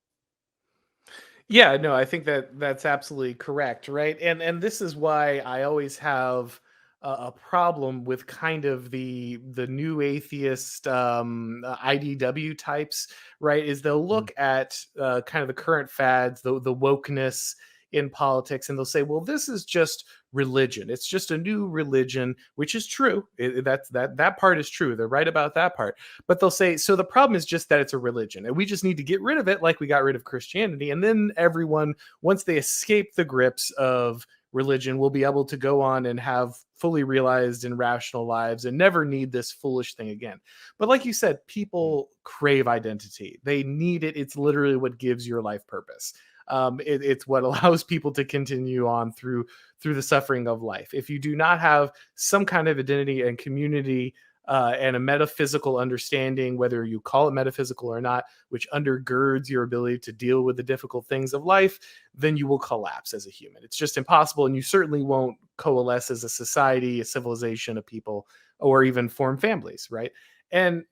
Yeah, no, I think that that's absolutely correct, right? And this is why I always have a problem with kind of the new atheist IDW types, right? Is they'll look at kind of the current fads, the wokeness in politics, and they'll say, well, this is just religion. It's just a new religion, which is true. That part is true. They're right about that part. But they'll say, so the problem is just that it's a religion, and we just need to get rid of it like we got rid of Christianity. And then everyone, once they escape the grips of religion, will be able to go on and have fully realized and rational lives and never need this foolish thing again. But like you said, people crave identity. They need it. It's literally what gives your life purpose. It's what allows people to continue on through the suffering of life. If you do not have some kind of identity and community and a metaphysical understanding, whether you call it metaphysical or not, which undergirds your ability to deal with the difficult things of life, then you will collapse as a human. It's just impossible, and you certainly won't coalesce as a society, a civilization of people, or even form families, right? And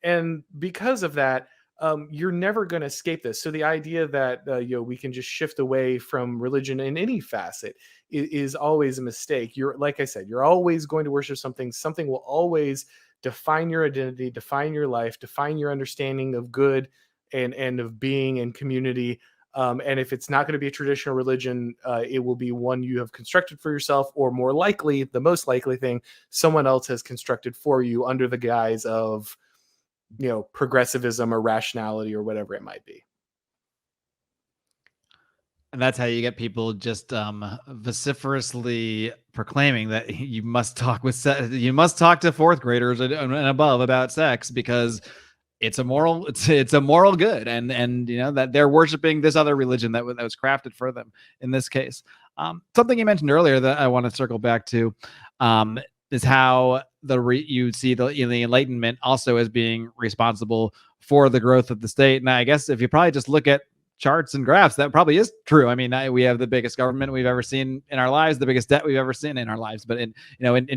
because of that, you're never going to escape this. So the idea that we can just shift away from religion in any facet is always a mistake. You're, like I said, you're always going to worship something. Something will always define your identity, define your life, define your understanding of good and of being and community. And if it's not going to be a traditional religion, it will be one you have constructed for yourself, or more likely, the most likely thing, someone else has constructed for you under the guise of progressivism or rationality or whatever it might be.
And that's how you get people just vociferously proclaiming that you must talk to fourth graders and above about sex because it's a moral good, and that they're worshiping this other religion that was crafted for them in this case. Something you mentioned earlier that I want to circle back to is how you see the Enlightenment also as being responsible for the growth of the state. And I guess if you probably just look at charts and graphs, that probably is true. I mean, we have the biggest government we've ever seen in our lives, the biggest debt we've ever seen in our lives, but in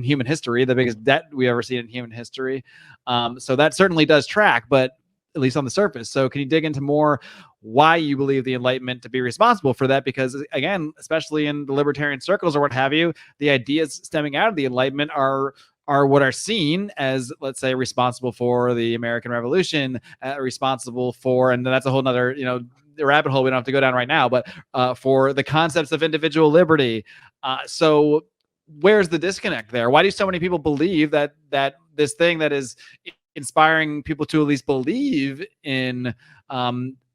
human history, the biggest debt we've ever seen in human history. So that certainly does track, but at least on the surface. So can you dig into more why you believe the Enlightenment to be responsible for that? Because again, especially in the libertarian circles or what have you, the ideas stemming out of the Enlightenment are what are seen as, let's say, responsible for the American Revolution, responsible for, and that's a whole nother, the rabbit hole we don't have to go down right now, but for the concepts of individual liberty. So where's the disconnect there? Why do so many people believe that this thing that is inspiring people to at least believe in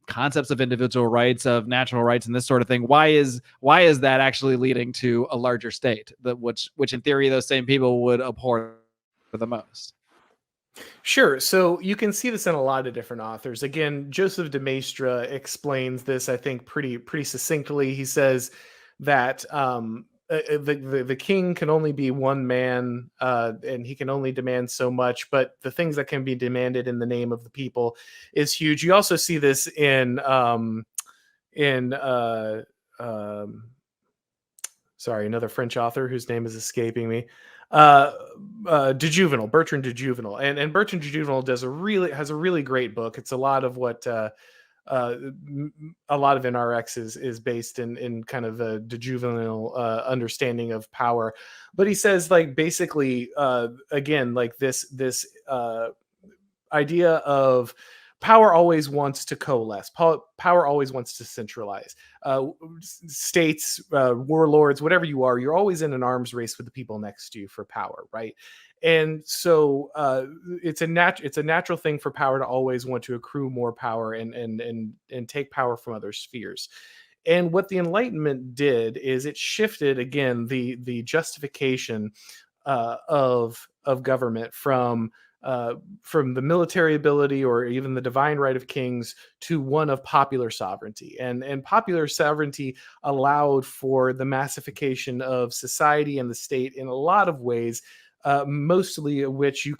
concepts of individual rights, of natural rights, and this sort of thing, why is that actually leading to a larger state, which in theory those same people would abhor the most?
Sure. So you can see this in a lot of different authors. Again, Joseph de Maistre explains this, I think, pretty succinctly. He says that the king can only be one man, and he can only demand so much. But the things that can be demanded in the name of the people is huge. You also see this in sorry, another French author whose name is escaping me. De Juvenal, Bertrand de Juvenal, and Bertrand de Juvenal has a really great book. It's a lot of what a lot of NRX is based in kind of a de Juvenal understanding of power. But he says, like, basically, again, like this idea of power always wants to coalesce. Power always wants to centralize. States, warlords, whatever you are, you're always in an arms race with the people next to you for power, right? And so it's a natural thing for power to always want to accrue more power and take power from other spheres. And what the Enlightenment did is it shifted again the justification of government from the military ability or even the divine right of kings to one of popular sovereignty. And popular sovereignty allowed for the massification of society and the state in a lot of ways, mostly of which you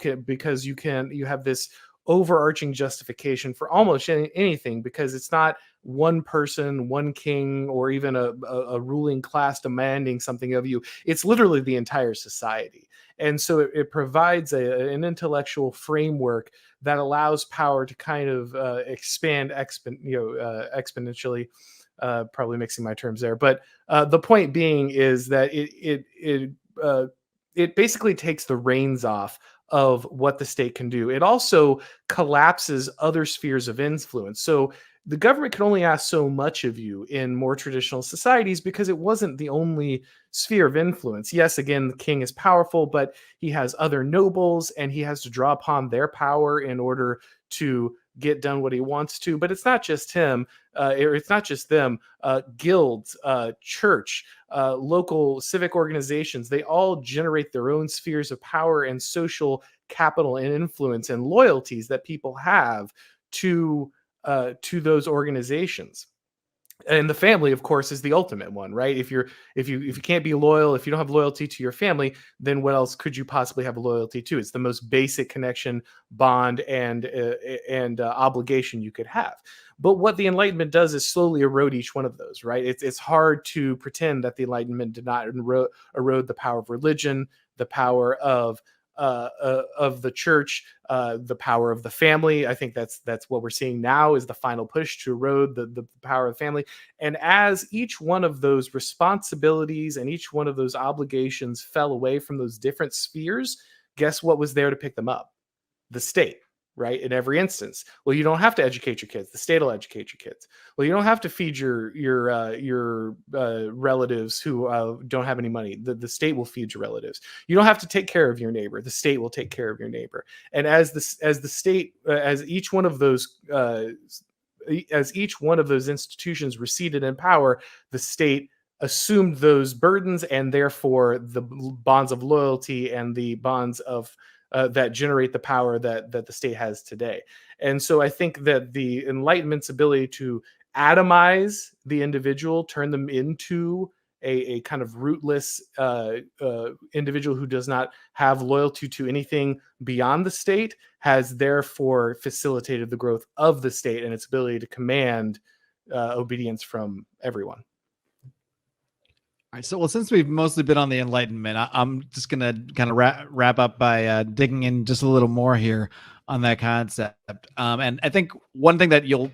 have this overarching justification for almost anything, because it's not one person, one king, or even a ruling class demanding something of you. It's literally the entire society. And so it provides an intellectual framework that allows power to kind of expand exponentially. Probably mixing my terms there, but the point being is that it basically takes the reins off of what the state can do. It also collapses other spheres of influence. So the government could only ask so much of you in more traditional societies because it wasn't the only sphere of influence. Yes, again, the king is powerful, but he has other nobles and he has to draw upon their power in order to get done what he wants to. But it's not just him, it's not just them. Guilds, church, local civic organizations, they all generate their own spheres of power and social capital and influence and loyalties that people have to those organizations. And the family, of course, is the ultimate one, right? If you can't be loyal, if you don't have loyalty to your family, then what else could you possibly have loyalty to? It's the most basic connection, bond, and obligation you could have. But what the Enlightenment does is slowly erode each one of those, right? It's hard to pretend that the Enlightenment did not erode the power of religion, the power of the church, the power of the family. I think that's what we're seeing now is the final push to erode the power of the family. And as each one of those responsibilities and each one of those obligations fell away from those different spheres, guess what was there to pick them up? The state. Right, in every instance. Well, you don't have to educate your kids. The state will educate your kids. Well, you don't have to feed your relatives who don't have any money. The state will feed your relatives. You don't have to take care of your neighbor. The state will take care of your neighbor. And as each one of those institutions receded in power, the state assumed those burdens, and therefore the bonds of loyalty and the bonds of that generate the power that the state has today. And so I think that the Enlightenment's ability to atomize the individual, turn them into a kind of rootless individual who does not have loyalty to anything beyond the state, has therefore facilitated the growth of the state and its ability to command obedience from everyone.
All right, so since we've mostly been on the Enlightenment, I'm just going to kind of wrap up by digging in just a little more here on that concept. And I think one thing that you'll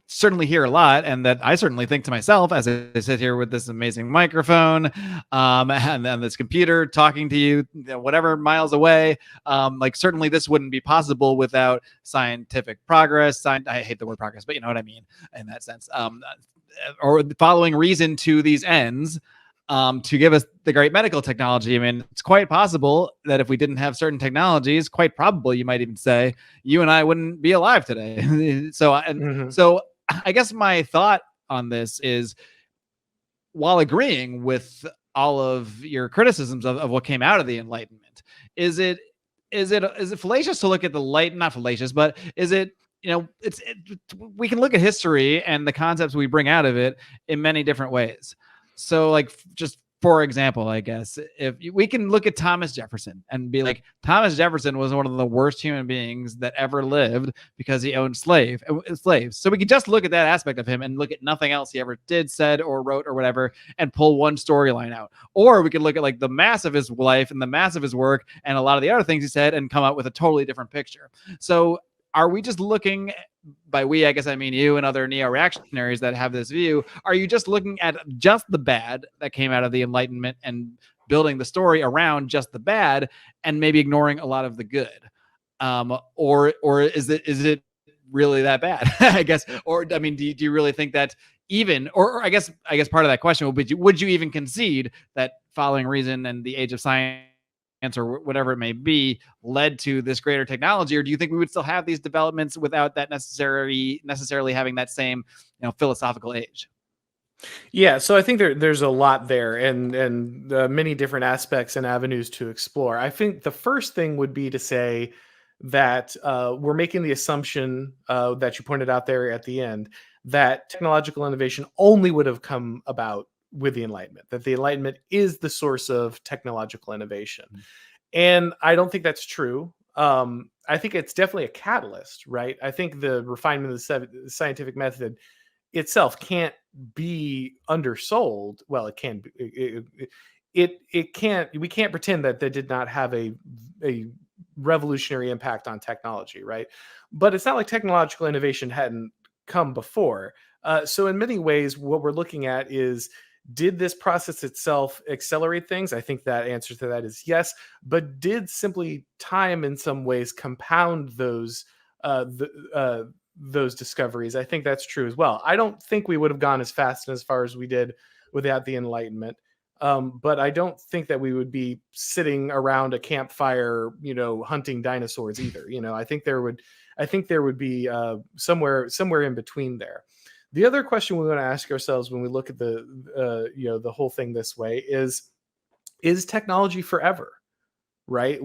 certainly hear a lot, and that I certainly think to myself as I sit here with this amazing microphone and then this computer talking to you, whatever miles away, like certainly this wouldn't be possible without scientific progress. I hate the word progress, but you know what I mean in that sense. Or following reason to these ends. To give us the great medical technology. I mean, it's quite possible that if we didn't have certain technologies, quite probable, you might even say, you and I wouldn't be alive today. So I guess my thought on this is, while agreeing with all of your criticisms of what came out of the Enlightenment, is it fallacious to look at the light? Not fallacious, but is it? We can look at history and the concepts we bring out of it in many different ways. So, like, just for example, I guess if we can look at Thomas Jefferson and be like, Thomas Jefferson was one of the worst human beings that ever lived because he owned slaves. So we can just look at that aspect of him and look at nothing else he ever did, said, or wrote, or whatever, and pull one storyline out. Or we could look at like the mass of his life and the mass of his work and a lot of the other things he said and come up with a totally different picture. So are we just looking, by we, I guess I mean you and other neo-reactionaries that have this view, are you just looking at just the bad that came out of the Enlightenment and building the story around just the bad and maybe ignoring a lot of the good? Or is it really that bad? I guess, or I mean, do you really think that even, or I guess part of that question would you even concede that following reason and the age of science or whatever it may be led to this greater technology, or do you think we would still have these developments without that necessarily having that same philosophical age?
Yeah, so I think there's a lot there, and many different aspects and avenues to explore. I think the first thing would be to say that we're making the assumption that you pointed out there at the end, that technological innovation only would have come about with the Enlightenment, that the Enlightenment is the source of technological innovation. And I don't think that's true. I think it's definitely a catalyst, right? I think the refinement of the scientific method itself can't be undersold. Well, it can be. It can't. We can't pretend that did not have a revolutionary impact on technology, right? But it's not like technological innovation hadn't come before. So in many ways, what we're looking at is, did this process itself accelerate things? I think that answer to that is yes. But did simply time in some ways compound uh, the, those discoveries? I think that's true as well. I don't think we would have gone as fast and as far as we did without the Enlightenment. But I don't think that we would be sitting around a campfire, hunting dinosaurs either. I think there would be somewhere in between there. The other question we want to ask ourselves when we look at the whole thing this way is technology forever? Right?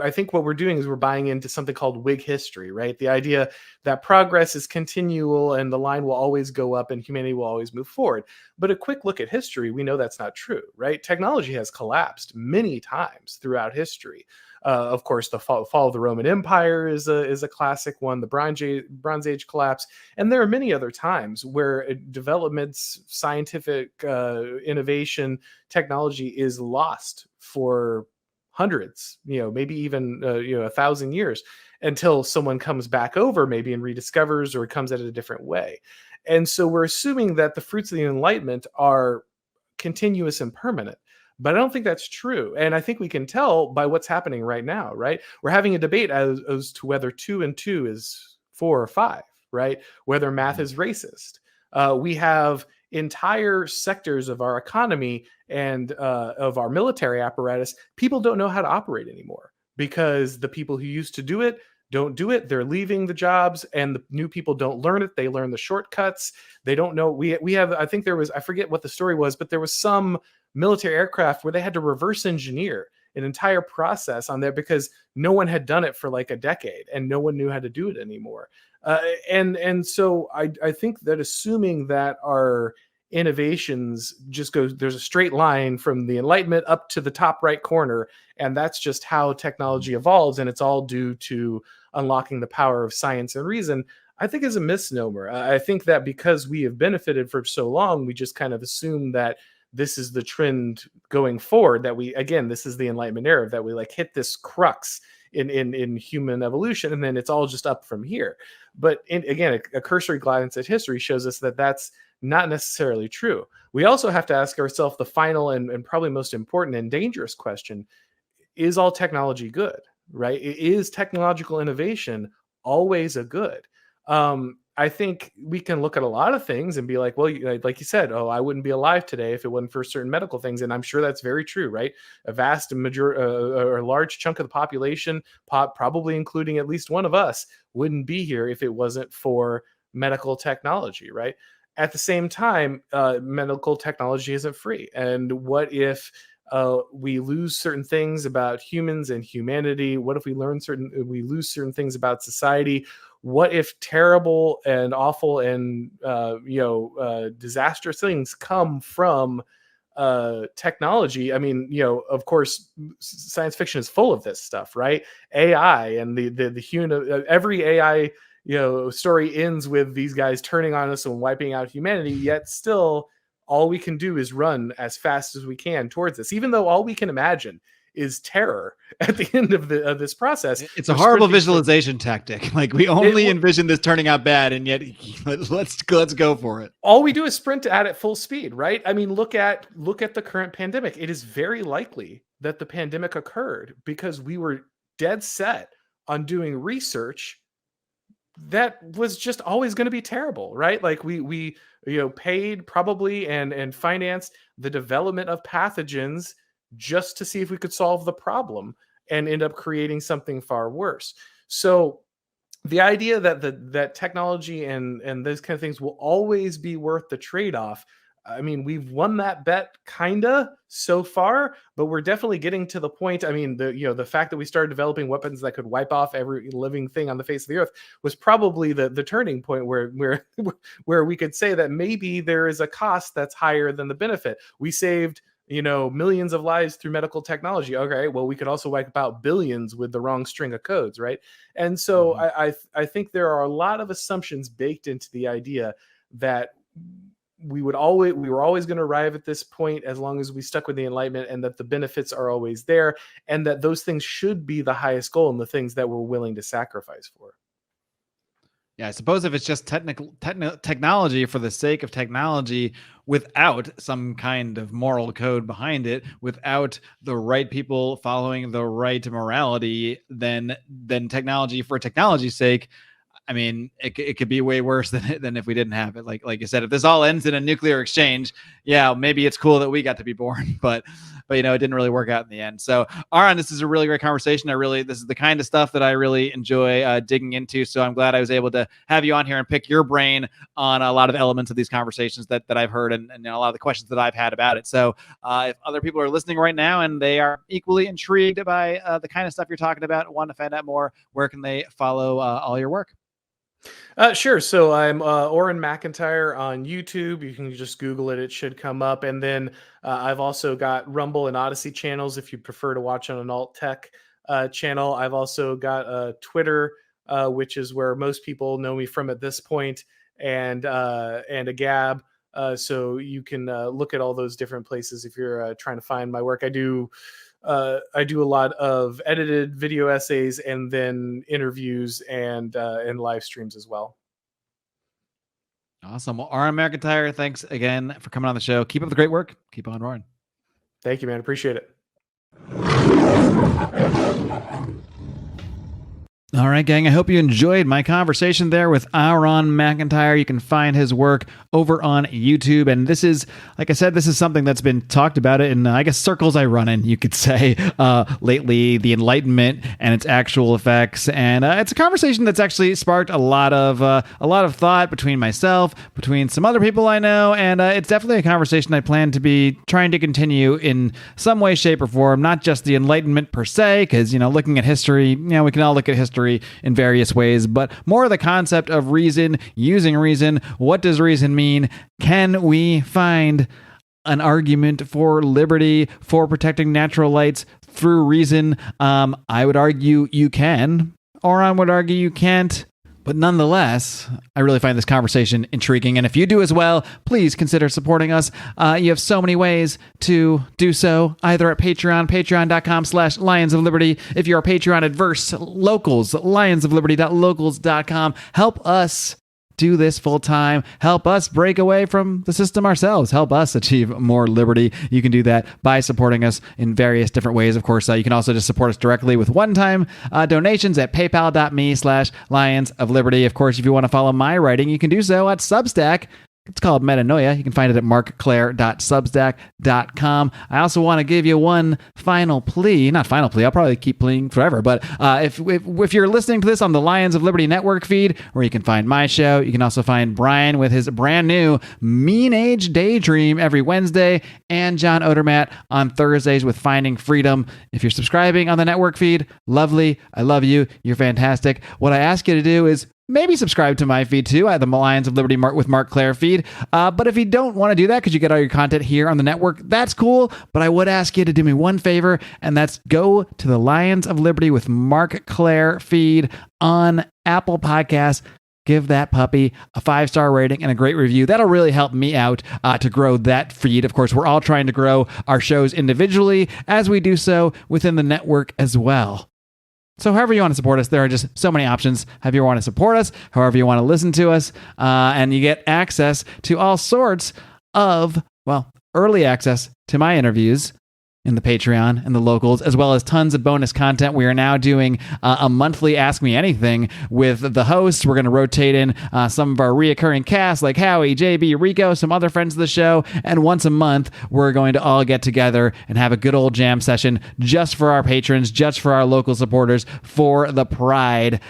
I think what we're doing is we're buying into something called Whig history, right? The idea that progress is continual and the line will always go up and humanity will always move forward. But a quick look at history, we know that's not true, right? Technology has collapsed many times throughout history. Of course, the fall of the Roman Empire is a classic one, the Bronze Age collapse. And there are many other times where developments, scientific innovation, technology is lost for hundreds, maybe even 1,000 years, until someone comes back over maybe and rediscovers, or comes at it a different way. And so we're assuming that the fruits of the Enlightenment are continuous and permanent. But I don't think that's true. And I think we can tell by what's happening right now, right? We're having a debate as to whether 2 and 2 is 4 or 5, right? Whether math is racist. We have entire sectors of our economy and of our military apparatus. People don't know how to operate anymore because the people who used to do it don't do it. They're leaving the jobs, and the new people don't learn it. They learn the shortcuts. They don't know. We have, I think there was, I forget what the story was, but there was some military aircraft where they had to reverse engineer an entire process on there because no one had done it for like a decade and no one knew how to do it anymore. And so I think that assuming that our innovations just goes, there's a straight line from the Enlightenment up to the top right corner, and that's just how technology evolves, and it's all due to unlocking the power of science and reason, I think is a misnomer. I think that because we have benefited for so long, we just kind of assume that this is the trend going forward, that this is the Enlightenment era, that we like hit this crux in human evolution, and then it's all just up from here. But again, a cursory glance at history shows us that that's not necessarily true. We also have to ask ourselves the final and probably most important and dangerous question: is all technology good? Right? Is technological innovation always a good? I think we can look at a lot of things and be like, well, like you said, oh, I wouldn't be alive today if it wasn't for certain medical things. And I'm sure that's very true, right? A vast or a large chunk of the population, probably including at least one of us, wouldn't be here if it wasn't for medical technology, right? At the same time, medical technology isn't free. And what if we lose certain things about humans and humanity? What if we lose certain things about society? What if terrible and awful and disastrous things come from technology? I mean, of course, science fiction is full of this stuff, right? AI and every AI story ends with these guys turning on us and wiping out humanity. Yet still, all we can do is run as fast as we can towards this, even though all we can imagine is terror at the end of this process.
It's a horrible visualization tactic. Like, we only envision this turning out bad, and yet let's go for it.
All we do is sprint at it full speed, right? I mean, look at the current pandemic. It is very likely that the pandemic occurred because we were dead set on doing research that was just always going to be terrible, right? Like we paid probably and financed the development of pathogens just to see if we could solve the problem, and end up creating something far worse. So the idea that that technology and those kind of things will always be worth the trade-off, I mean, we've won that bet kinda so far, but we're definitely getting to the point. I mean, the fact that we started developing weapons that could wipe off every living thing on the face of the earth was probably the turning point where where we could say that maybe there is a cost that's higher than the benefit. We saved, millions of lives through medical technology. Okay, well, we could also wipe out billions with the wrong string of codes, right? And so
Mhm.
I think there are a lot of assumptions baked into the idea that we were always going to arrive at this point as long as we stuck with the Enlightenment, and that the benefits are always there, and that those things should be the highest goal and the things that we're willing to sacrifice for.
Yeah, I suppose if it's just technology for the sake of technology without some kind of moral code behind it, without the right people following the right morality, then technology for technology's sake, I mean, it could be way worse than if we didn't have it. Like you said, if this all ends in a nuclear exchange, yeah, maybe it's cool that we got to be born, but it didn't really work out in the end. So, Auron, this is a really great conversation. This is the kind of stuff that I really enjoy digging into. So I'm glad I was able to have you on here and pick your brain on a lot of elements of these conversations that I've heard, and a lot of the questions that I've had about it. So if other people are listening right now and they are equally intrigued by the kind of stuff you're talking about, want to find out more, where can they follow all your work?
Sure. So I'm Auron MacIntyre on YouTube. You can just Google it; it should come up. And then I've also got Rumble and Odyssey channels if you prefer to watch on an alt tech channel. I've also got Twitter, which is where most people know me from at this point, and a Gab. So you can look at all those different places if you're trying to find my work. I do a lot of edited video essays, and then interviews and live streams as well.
Awesome. Well, Auron MacIntyre, thanks again for coming on the show. Keep up the great work. Keep on roaring.
Thank you, man. Appreciate it.
All right, gang. I hope you enjoyed my conversation there with Auron MacIntyre. You can find his work over on YouTube. And this is, like I said, this is something that's been talked about in, I guess, circles I run in, you could say, lately, the Enlightenment and its actual effects. And it's a conversation that's actually sparked a lot of thought between myself, between some other people I know. And it's definitely a conversation I plan to be trying to continue in some way, shape, or form, not just the Enlightenment per se, because, looking at history, we can all look at history in various ways, but more the concept of reason, using reason. What does reason mean? Can we find an argument for liberty, for protecting natural lights through reason? I would argue you can. Auron would argue you can't. But nonetheless, I really find this conversation intriguing. And if you do as well, please consider supporting us. You have so many ways to do so, either at Patreon, patreon.com/Lions of Liberty. If you're a Patreon adverse, locals, lionsofliberty.locals.com. Help us do this full time. Help us break away from the system ourselves. Help us achieve more liberty. You can do that by supporting us in various different ways. Of course, you can also just support us directly with one-time donations at paypal.me/Lions of Liberty. Of course, if you want to follow my writing, you can do so at Substack. It's called Metanoia. You can find it at marcclair.substack.com. I also want to give you one final plea. Not final plea. I'll probably keep pleading forever. But if you're listening to this on the Lions of Liberty Network feed, where you can find my show, you can also find Brian with his brand new Mean Age Daydream every Wednesday, and John Odermatt on Thursdays with Finding Freedom. If you're subscribing on the network feed, lovely. I love you. You're fantastic. What I ask you to do is maybe subscribe to my feed too, at the Lions of Liberty with Marc Clair feed. But if you don't want to do that because you get all your content here on the network, that's cool. But I would ask you to do me one favor, and that's go to the Lions of Liberty with Marc Clair feed on Apple Podcasts. Give that puppy a 5-star rating and a great review. That'll really help me out to grow that feed. Of course, we're all trying to grow our shows individually as we do so within the network as well. So however you want to support us, there are just so many options. However you want to support us, however you want to listen to us, and you get access to all sorts of, early access to my interviews, in the Patreon and the locals, as well as tons of bonus content. We are now doing a monthly Ask Me Anything with the hosts. We're going to rotate in some of our reoccurring cast like Howie, JB, Rico, some other friends of the show. And once a month, we're going to all get together and have a good old jam session just for our patrons, just for our local supporters, for the pride.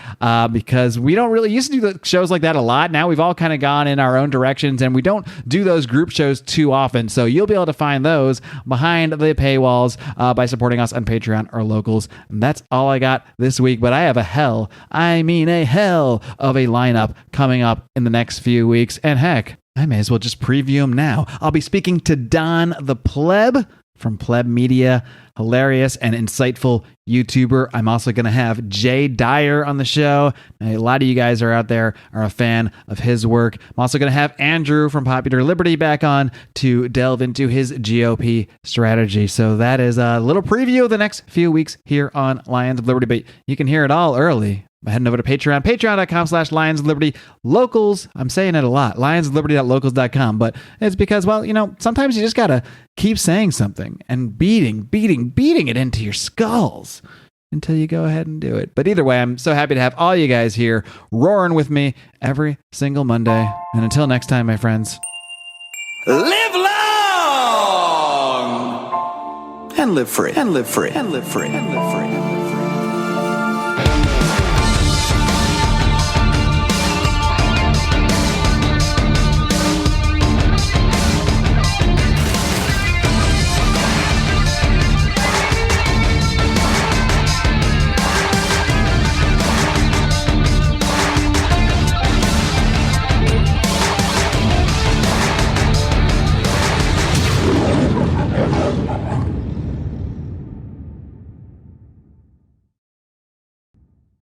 Because we don't really used to do shows like that a lot. Now we've all kind of gone in our own directions, and we don't do those group shows too often. So you'll be able to find those behind the paywalls by supporting us on Patreon or locals. And that's all I got this week, but I have a hell of a lineup coming up in the next few weeks. And heck, I may as well just preview them now. I'll be speaking to Don the Pleb from Pleb Media, hilarious and insightful YouTuber. I'm also going to have Jay Dyer on the show. A lot of you guys are out there are a fan of his work. I'm also going to have Andrew from Popular Liberty back on to delve into his GOP strategy. So that is a little preview of the next few weeks here on Lions of Liberty, but you can hear it all early by heading over to Patreon, patreon.com/Lions of Liberty. Locals, I'm saying it a lot, lionsofliberty.locals.com, but it's because, well, sometimes you just got to keep saying something and beating it into your skulls until you go ahead and do it. But either way, I'm so happy to have all you guys here roaring with me every single Monday. And until next time, my friends,
live long and live free and live free and live free and live free.